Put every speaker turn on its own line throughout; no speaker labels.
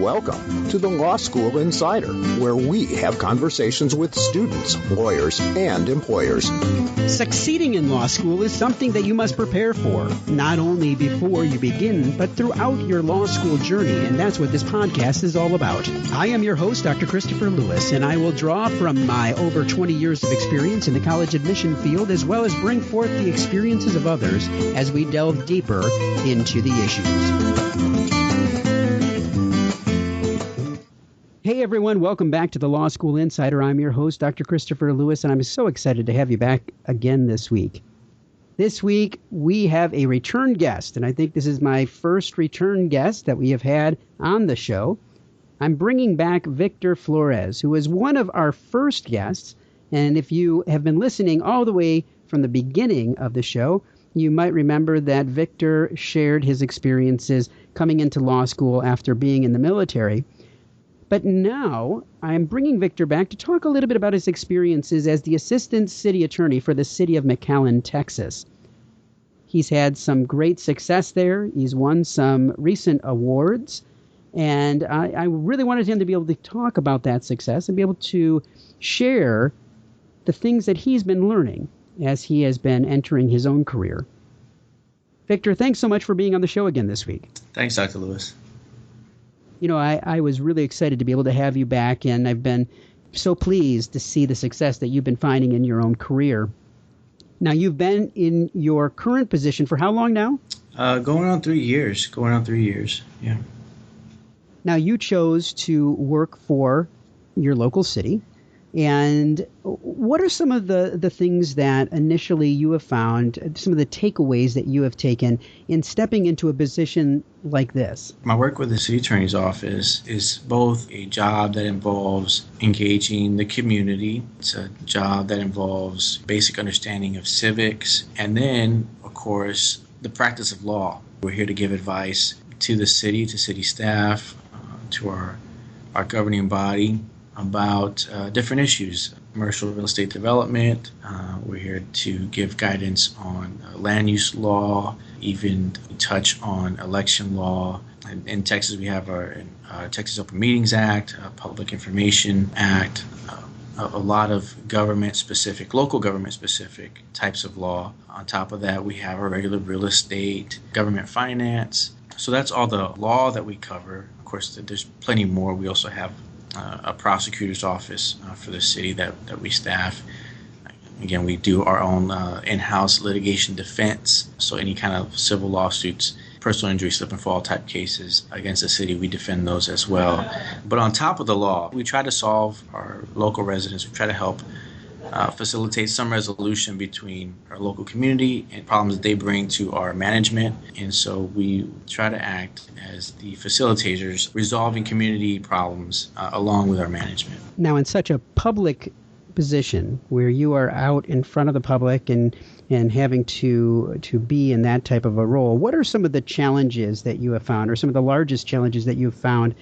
Welcome to the Law School Insider, where we have conversations with students, lawyers, and employers.
Succeeding in law school is something that you must prepare for, not only before you begin, but throughout your law school journey, and that's what this podcast is all about. I am your host, Dr. Christopher Lewis, and I will draw from my over 20 years of experience in the college admission field, as well as bring forth the experiences of others as we delve deeper into the issues. Hey everyone, welcome back to the Law School Insider. I'm your host, Dr. Christopher Lewis, and I'm so excited to have you back again this week. This week, we have a return guest, and I think this is my first return guest that we have had on the show. I'm bringing back Victor Flores, who was one of our first guests, and if you have been listening all the way from the beginning of the show, you might remember that Victor shared his experiences coming into law school after being in the military. But now I'm bringing Victor back to talk a little bit about his experiences as the assistant city attorney for the City of McAllen, Texas. He's had some great success there. He's won some recent awards. And I really wanted him to be able to talk about that success and be able to share the things that he's been learning as he has been entering his own career. Victor, thanks so much for being on the show again this week.
Thanks, Dr. Lewis.
You know, I was really excited to be able to have you back, and I've been so pleased to see the success that you've been finding in your own career. Now, you've been in your current position for how long now?
Going on 3 years. Yeah.
Now, you chose to work for your local city. And what are some of the things that initially you have found, some of the takeaways that you have taken in stepping into a position like this?
My work with the city attorney's office is both a job that involves engaging the community. It's a job that involves basic understanding of civics. And then, of course, the practice of law. We're here to give advice to the city, to city staff, to our governing body, about different issues, commercial real estate development. We're here to give guidance on land use law, even touch on election law. In Texas, we have our Texas Open Meetings Act, Public Information Act, a lot of government-specific, local government-specific types of law. On top of that, we have our regular real estate, government finance. So that's all the law that we cover. Of course, there's plenty more. We also have a prosecutor's office for the city that we staff. Again, we do our own in-house litigation defense. So any kind of civil lawsuits, personal injury, slip and fall type cases against the city, we defend those as well. But on top of the law, we try to solve our local residents. We try to help facilitate some resolution between our local community and problems that they bring to our management. And so we try to act as the facilitators, resolving community problems along with our management.
Now, in such a public position where you are out in front of the public and having to be in that type of a role, what are some of the challenges that you have found, or some of the largest challenges that you've found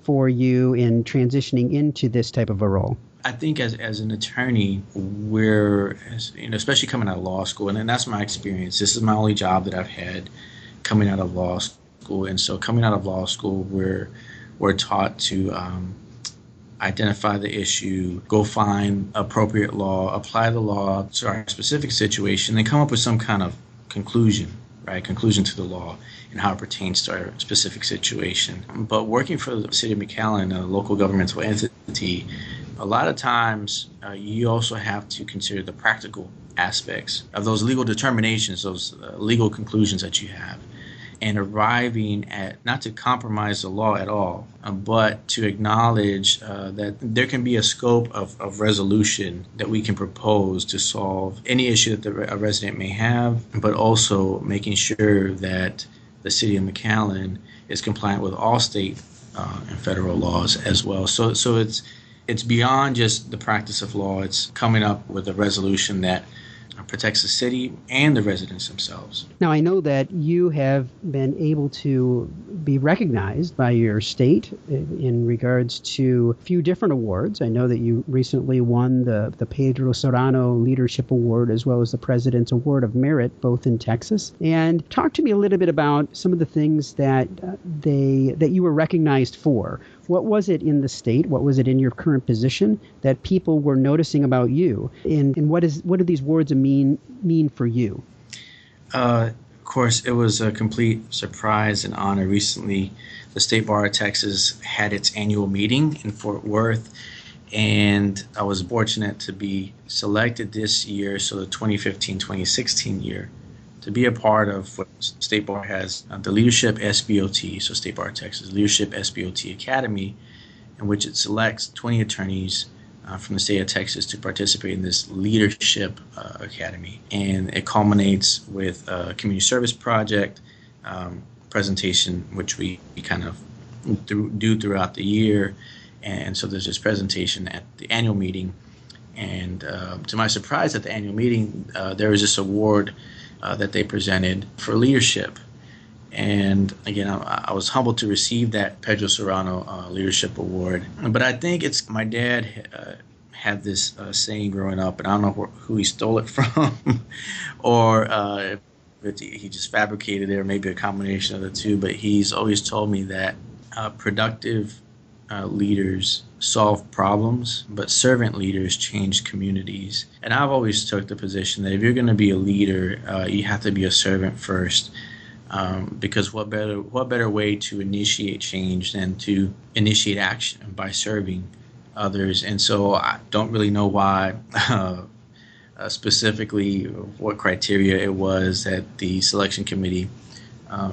for you in transitioning into this type of a role?
I think as an attorney, we're, especially coming out of law school, and that's my experience. This is my only job that I've had coming out of law school. And so coming out of law school, we're taught to identify the issue, go find appropriate law, apply the law to our specific situation, then come up with some kind of conclusion to the law and how it pertains to our specific situation. But working for the City of McAllen, a local governmental entity, a lot of times you also have to consider the practical aspects of those legal determinations, those legal conclusions that you have, and arriving at, not to compromise the law at all, but to acknowledge that there can be a scope of resolution that we can propose to solve any issue that a resident may have, but also making sure that the City of McAllen is compliant with all state and federal laws as well. So it's beyond just the practice of law. It's coming up with a resolution that protects the city and the residents themselves.
Now, I know that you have been able to be recognized by your state in regards to a few different awards. I know that you recently won the Pedro Serrano Leadership Award as well as the President's Award of Merit, both in Texas. And talk to me a little bit about some of the things that that you were recognized for. What was it in the state? What was it in your current position that people were noticing about you? And what do these awards mean for you?
Of course, it was a complete surprise and honor. Recently, the State Bar of Texas had its annual meeting in Fort Worth, and I was fortunate to be selected this year, so the 2015-2016 year, to be a part of what State Bar has, the Leadership SBOT, so State Bar of Texas Leadership SBOT Academy, in which it selects 20 attorneys from the state of Texas to participate in this leadership academy. And it culminates with a community service project presentation, which we kind of do throughout the year. And so there's this presentation at the annual meeting. And to my surprise, at the annual meeting, there was this award that they presented for leadership. And again, I was humbled to receive that Pedro Serrano Leadership Award. But I think it's my dad had this saying growing up, and I don't know who he stole it from, or if he just fabricated it, or maybe a combination of the two. But he's always told me that productive leaders solve problems, but servant leaders change communities. And I've always took the position that if you're going to be a leader, you have to be a servant first. Because what better way to initiate change than to initiate action by serving others? And so I don't really know why specifically what criteria it was that the selection committee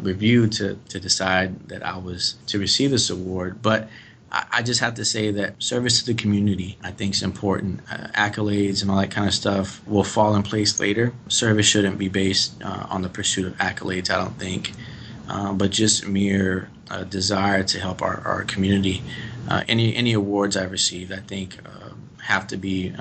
reviewed to decide that I was to receive this award. But I just have to say that service to the community, I think, is important. Accolades and all that kind of stuff will fall in place later. Service shouldn't be based on the pursuit of accolades, I don't think, but just mere desire to help our community. Any awards I've received, I think, have to be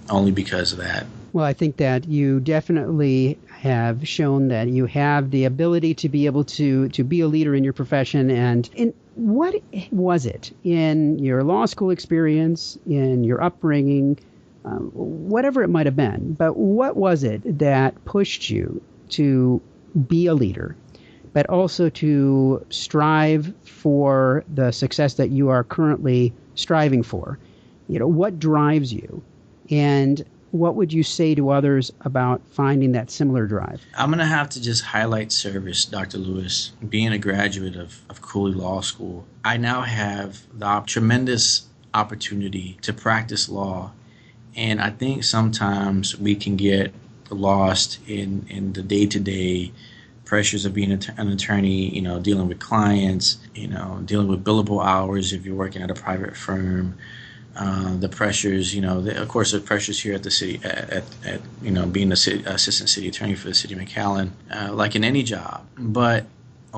only because of that.
Well, I think that you definitely have shown that you have the ability to be able to be a leader in your profession. And what was it in your law school experience, in your upbringing, whatever it might have been, but what was it that pushed you to be a leader, but also to strive for the success that you are currently striving for? You know, what drives you? And what would you say to others about finding that similar drive?
I'm going to have to just highlight service, Dr. Lewis. Being a graduate of Cooley Law School, I now have the tremendous opportunity to practice law. And I think sometimes we can get lost in the day-to-day pressures of being an attorney, dealing with clients, dealing with billable hours if you're working at a private firm. The pressures, of course, the pressures here at the city, being the assistant city attorney for the City of McAllen, like in any job. But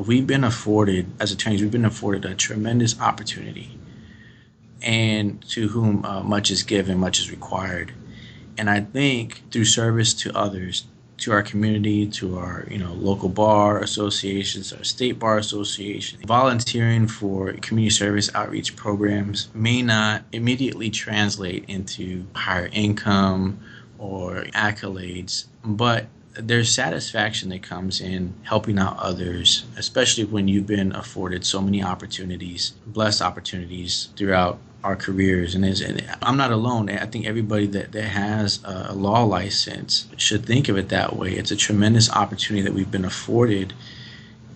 we've been afforded, as attorneys, a tremendous opportunity. And to whom much is given, much is required. And I think through service to others, to our community, to our local bar associations, our state bar association, volunteering for community service outreach programs may not immediately translate into higher income or accolades, but there's satisfaction that comes in helping out others, especially when you've been afforded so many opportunities, blessed opportunities throughout our careers. And I'm not alone. I think everybody that has a law license should think of it that way. It's a tremendous opportunity that we've been afforded.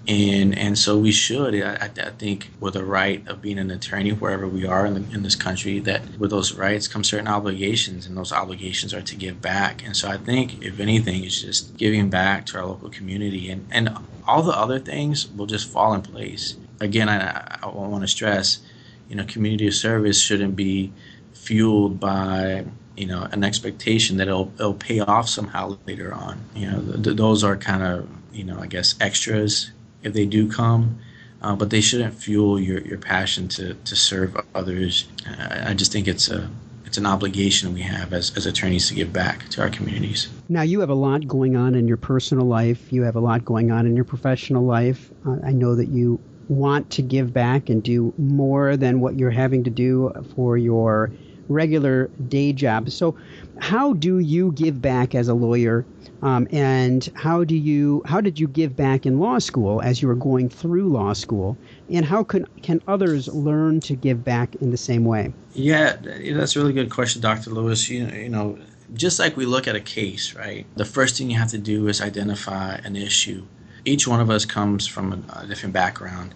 And so we should, I think, with the right of being an attorney wherever we are in this country, that with those rights come certain obligations, and those obligations are to give back. And so I think, if anything, it's just giving back to our local community, and all the other things will just fall in place. Again, I want to stress, community service shouldn't be fueled by an expectation that it'll pay off somehow later on. Those are kind of I guess extras if they do come, but they shouldn't fuel your passion to serve others. I just think it's a it's an obligation we have as attorneys to give back to our communities.
Now, you have a lot going on in your personal life. You have a lot going on in your professional life. I know that you want to give back and do more than what you're having to do for your regular day job. So how do you give back as a lawyer? And how did you give back in law school as you were going through law school? And how can others learn to give back in the same way?
Yeah, that's a really good question, Dr. Lewis. You know, just like we look at a case, right? The first thing you have to do is identify an issue. Each one of us comes from a different background,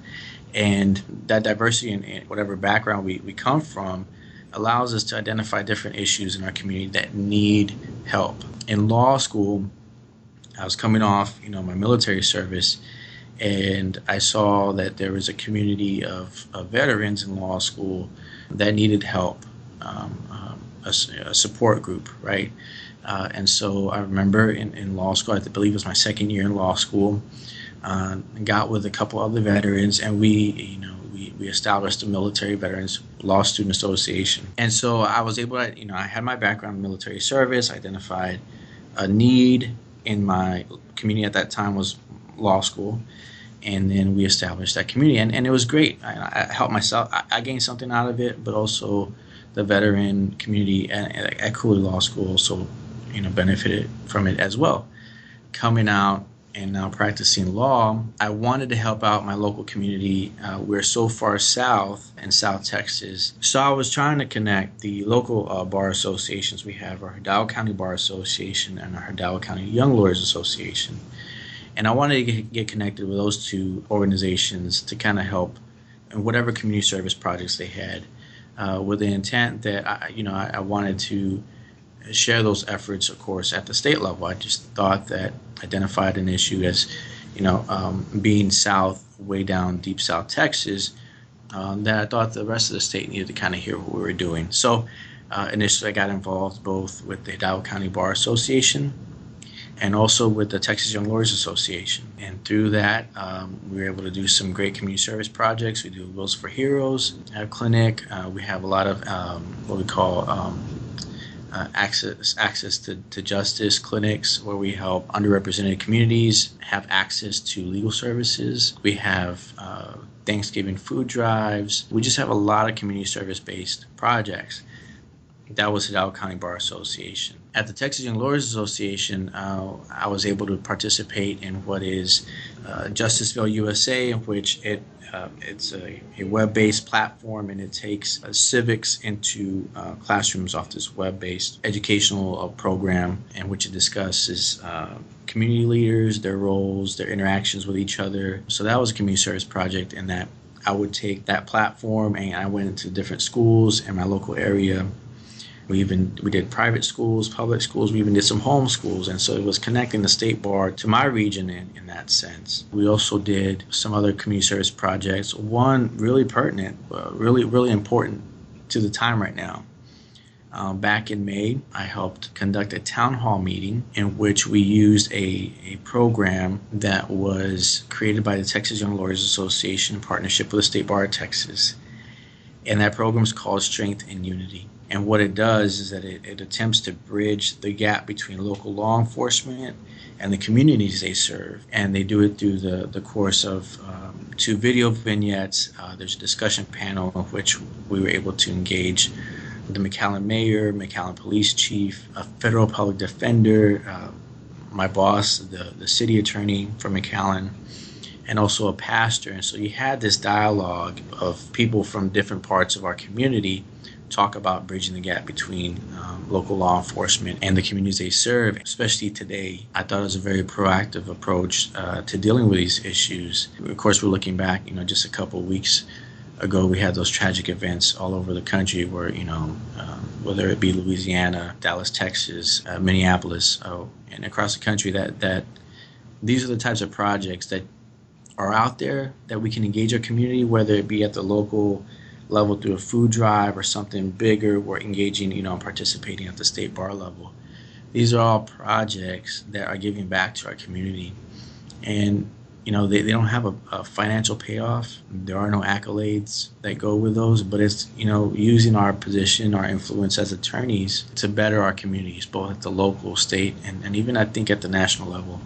and that diversity in whatever background we come from allows us to identify different issues in our community that need help. In law school, I was coming off, my military service, and I saw that there was a community of veterans in law school that needed help, a support group, right? And so I remember in law school, I believe it was my second year in law school, got with a couple other veterans, and we established the Military Veterans Law Student Association. And so I was able to, I had my background in military service, identified a need in my community at that time was law school, and then we established that community, and it was great. I helped myself. I gained something out of it, but also the veteran community at Cooley Law School also, benefited from it as well. Coming out and now practicing law, I wanted to help out my local community. We're so far south in South Texas. So I was trying to connect the local bar associations we have, our Hidalgo County Bar Association and our Hidalgo County Young Lawyers Association. And I wanted to get connected with those two organizations to kind of help in whatever community service projects they had, with the intent that I wanted to share those efforts, of course, at the state level. I just thought that identified an issue as, being south, way down deep South Texas, that I thought the rest of the state needed to kind of hear what we were doing. So initially I got involved both with the Hidalgo County Bar Association and also with the Texas Young Lawyers Association. And through that, we were able to do some great community service projects. We do Wills for Heroes clinic. We have a lot of what we call access to justice clinics, where we help underrepresented communities have access to legal services. We have Thanksgiving food drives. We just have a lot of community service-based projects. That was Hidalgo County Bar Association. At the Texas Young Lawyers Association, I was able to participate in what is Justiceville USA, in which it's a web-based platform, and it takes civics into classrooms off this web-based educational program, in which it discusses community leaders, their roles, their interactions with each other. So that was a community service project, in that I would take that platform and I went into different schools in my local area. We did private schools, public schools. We even did some home schools. And so it was connecting the state bar to my region in that sense. We also did some other community service projects. One really pertinent, really important to the time right now. Back in May, I helped conduct a town hall meeting in which we used a program that was created by the Texas Young Lawyers Association in partnership with the State Bar of Texas. And that program is called Strength in Unity. And what it does is that it attempts to bridge the gap between local law enforcement and the communities they serve. And they do it through the course of 2 video vignettes. There's a discussion panel in which we were able to engage the McAllen mayor, McAllen police chief, a federal public defender, my boss, the city attorney from McAllen, and also a pastor. And so you had this dialogue of people from different parts of our community talk about bridging the gap between local law enforcement and the communities they serve, especially today. I thought it was a very proactive approach to dealing with these issues. Of course, we're looking back, just a couple of weeks ago, we had those tragic events all over the country where, whether it be Louisiana, Dallas, Texas, Minneapolis, and across the country, that these are the types of projects that are out there that we can engage our community, whether it be at the local level through a food drive or something bigger. We're engaging, and participating at the state bar level. These are all projects that are giving back to our community. And they don't have a financial payoff. There are no accolades that go with those, but it's, using our position, our influence as attorneys to better our communities, both at the local, state, and even I think at the national level.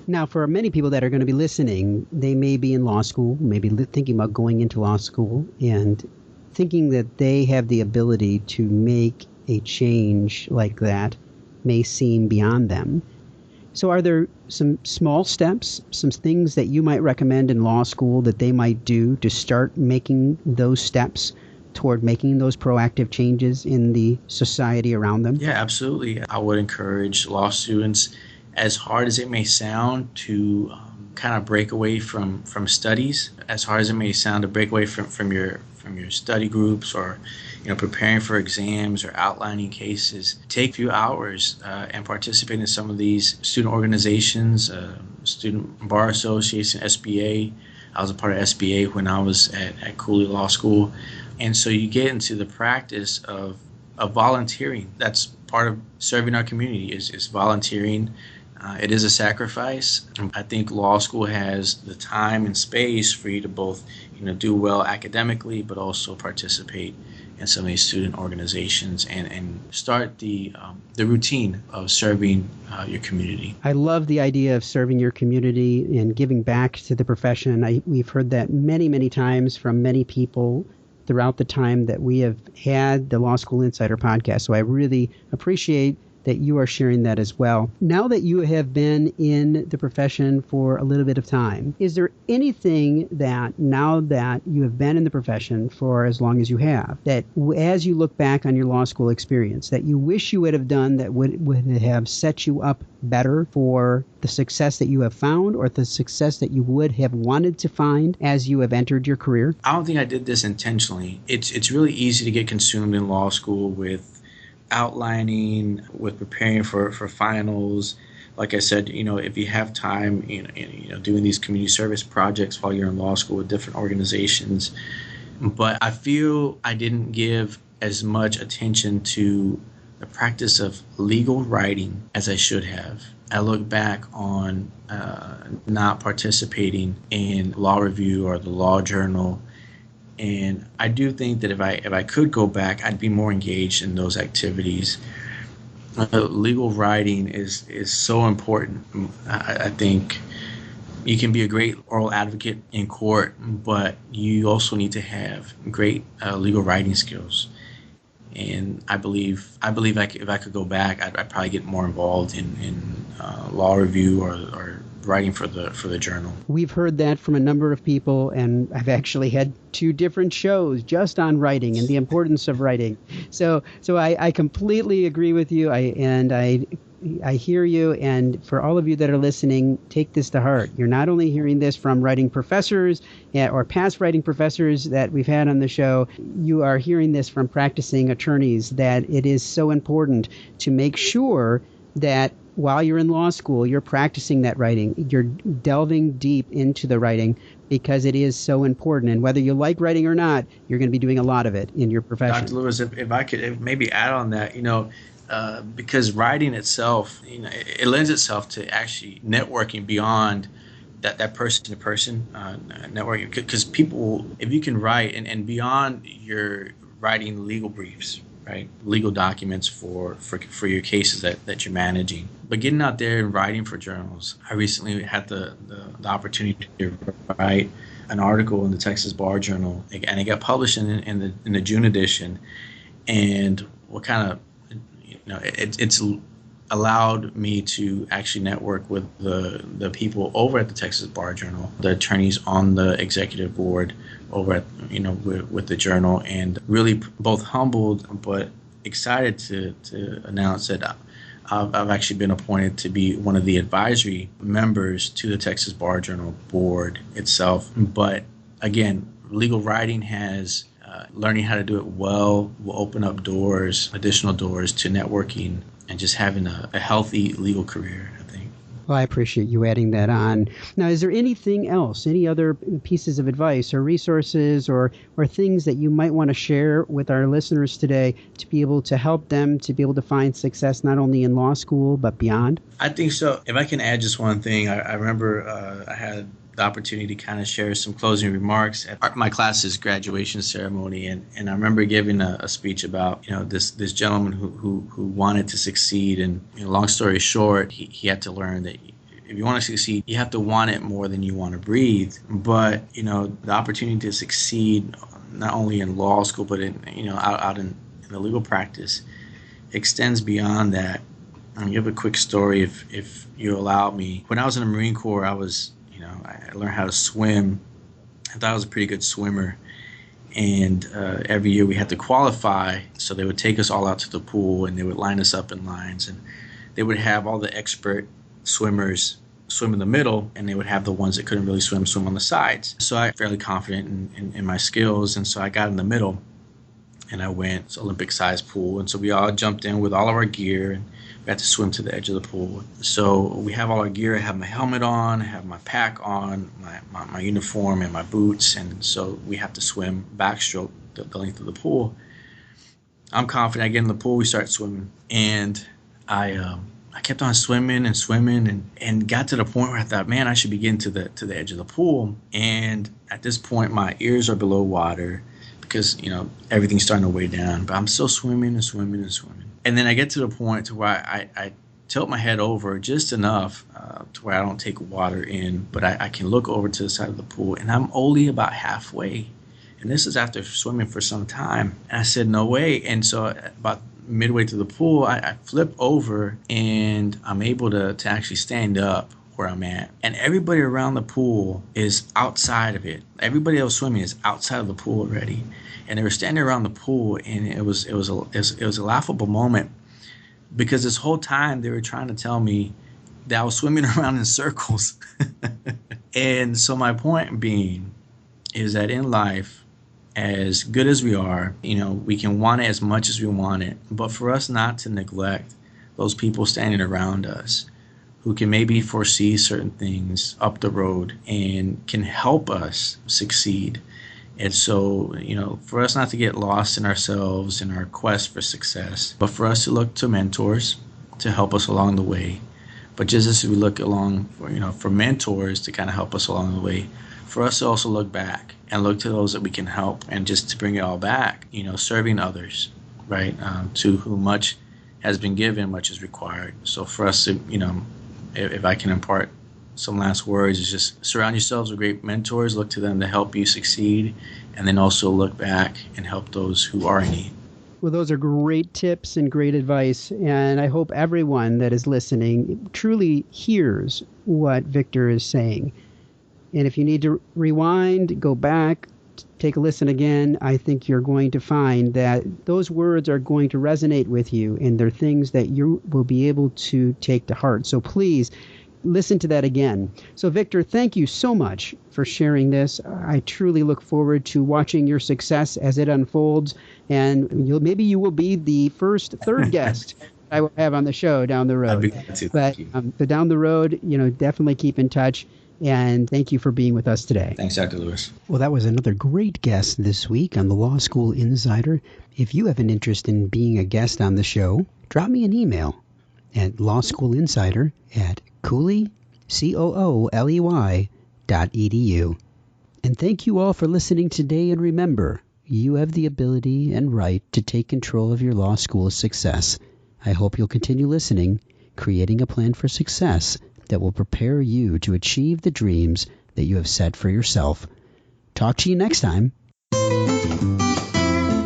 Now, for many people that are going to be listening, they may be in law school, maybe thinking about going into law school and thinking that they have the ability to make a change like that may seem beyond them. So are there some small steps, some things that you might recommend in law school that they might do to start making those steps toward making those proactive changes in the society around them?
Yeah, absolutely. I would encourage law students, as hard as it may sound, to kind of break away from studies. As hard as it may sound, to break away from your study groups, or preparing for exams or outlining cases. Take a few hours and participate in some of these student organizations, Student Bar Association, SBA. I was a part of SBA when I was at Cooley Law School. And so you get into the practice of volunteering. That's part of serving our community is volunteering. It is a sacrifice. I think law school has the time and space for you to both do well academically, but also participate in some of these student organizations and start the routine of serving your community.
I love the idea of serving your community and giving back to the profession. We've heard that many, many times from many people throughout the time that we have had the Law School Insider podcast. So I really appreciate that you are sharing that as well. Now that you have been in the profession for a little bit of time, is there anything that now that you have been in the profession for as long as you have, that as you look back on your law school experience, that you wish you would have done that would have set you up better for the success that you have found, or the success that you would have wanted to find as you have entered your career?
I don't think I did this intentionally. It's really easy to get consumed in law school with outlining, with preparing for finals. Like I said, if you have time, doing these community service projects while you're in law school with different organizations. But I feel I didn't give as much attention to the practice of legal writing as I should have. I look back on not participating in law review or the law journal. And I do think that if I could go back, I'd be more engaged in those activities. Legal writing is so important. I think you can be a great oral advocate in court, but you also need to have great legal writing skills. And I believe if I could go back, I'd probably get more involved in law review or writing for the journal.
We've heard that from a number of people, and I've actually had 2 different shows just on writing and the importance of writing. So I completely agree with you. I hear you, and for all of you that are listening, take this to heart. You're not only hearing this from writing professors or past writing professors that we've had on the show, you are hearing this from practicing attorneys, that it is so important to make sure that while you're in law school, you're practicing that writing. You're delving deep into the writing because it is so important. And whether you like writing or not, you're going to be doing a lot of it in your profession.
Dr. Lewis, if I could maybe add on that, because writing itself, it lends itself to actually networking beyond that person-to-person networking. Because people, if you can write and beyond your writing legal briefs, right, legal documents for your cases that you're managing, but getting out there and writing for journals. I recently had the opportunity to write an article in the Texas Bar Journal, and it got published in the June edition. And what kind of it's allowed me to actually network with the people over at the Texas Bar Journal, the attorneys on the executive board over at with the journal, and really both humbled but excited to announce that I've actually been appointed to be one of the advisory members to the Texas Bar Journal board itself. But again, legal writing has learning how to do it well will open up additional doors to networking and just having a healthy legal career, I think.
Well, I appreciate you adding that on. Now, is there anything else, any other pieces of advice or resources or things that you might want to share with our listeners today to be able to help them to be able to find success not only in law school but beyond?
I think so. If I can add just one thing, I remember I had the opportunity to kind of share some closing remarks at my class's graduation ceremony. And I remember giving a speech about, this gentleman who wanted to succeed. And long story short, he had to learn that if you want to succeed, you have to want it more than you want to breathe. But, the opportunity to succeed, not only in law school, but out in the legal practice, extends beyond that. I'll give a quick story if you allow me. When I was in the Marine Corps, I learned how to swim. I thought I was a pretty good swimmer. And every year we had to qualify. So they would take us all out to the pool and they would line us up in lines. And they would have all the expert swimmers swim in the middle, and they would have the ones that couldn't really swim on the sides. So I'm fairly confident in my skills. And so I got in the middle and I went. It's an Olympic-sized pool. And so we all jumped in with all of our gear and we had to swim to the edge of the pool. So we have all our gear. I have my helmet on, I have my pack on, my uniform and my boots. And so we have to swim backstroke the length of the pool. I'm confident. I get in the pool, we start swimming. And I kept on swimming and got to the point where I thought, man, I should be getting to the edge of the pool. And at this point, my ears are below water because, everything's starting to weigh down. But I'm still swimming. And then I get to the point to where I tilt my head over just enough to where I don't take water in, but I can look over to the side of the pool, and I'm only about halfway. And this is after swimming for some time. And I said, no way. And so about midway to the pool, I flip over, and I'm able to actually stand up where I'm at. And everybody around the pool is outside of it. Everybody else swimming is outside of the pool already. And they were standing around the pool, and it was a laughable moment because this whole time they were trying to tell me that I was swimming around in circles. And so my point being is that in life, as good as we are, we can want it as much as we want it, but for us not to neglect those people standing around us who can maybe foresee certain things up the road and can help us succeed. And so, for us not to get lost in ourselves in our quest for success, but for us to look to mentors to help us along the way. But just as we look along for mentors to kind of help us along the way, for us to also look back and look to those that we can help, and just to bring it all back, serving others, right? To whom much has been given, much is required. So for us to, if I can impart some last words, is just surround yourselves with great mentors, look to them to help you succeed, and then also look back and help those who are in need.
Well, those are great tips and great advice, and I hope everyone that is listening truly hears what Victor is saying. And if you need to rewind, go back, take a listen again, I think you're going to find that those words are going to resonate with you, and they're things that you will be able to take to heart. So please listen to that again. So Victor, thank you so much for sharing this. I truly look forward to watching your success as it unfolds, and maybe you will be the third guest I will have on the show down the road.
I'd be glad to.
But down the road, definitely keep in touch. And thank you for being with us today.
Thanks, Dr. Lewis.
Well, that was another great guest this week on the Law School Insider. If you have an interest in being a guest on the show, drop me an email at lawschoolinsider@cooley, COOLEY.edu. And thank you all for listening today. And remember, you have the ability and right to take control of your law school's success. I hope you'll continue listening, creating a plan for success that will prepare you to achieve the dreams that you have set for yourself. Talk to you next time.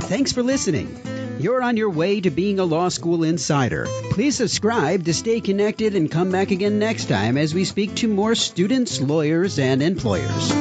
Thanks for listening. You're on your way to being a Law School Insider. Please subscribe to stay connected and come back again next time as we speak to more students, lawyers, and employers.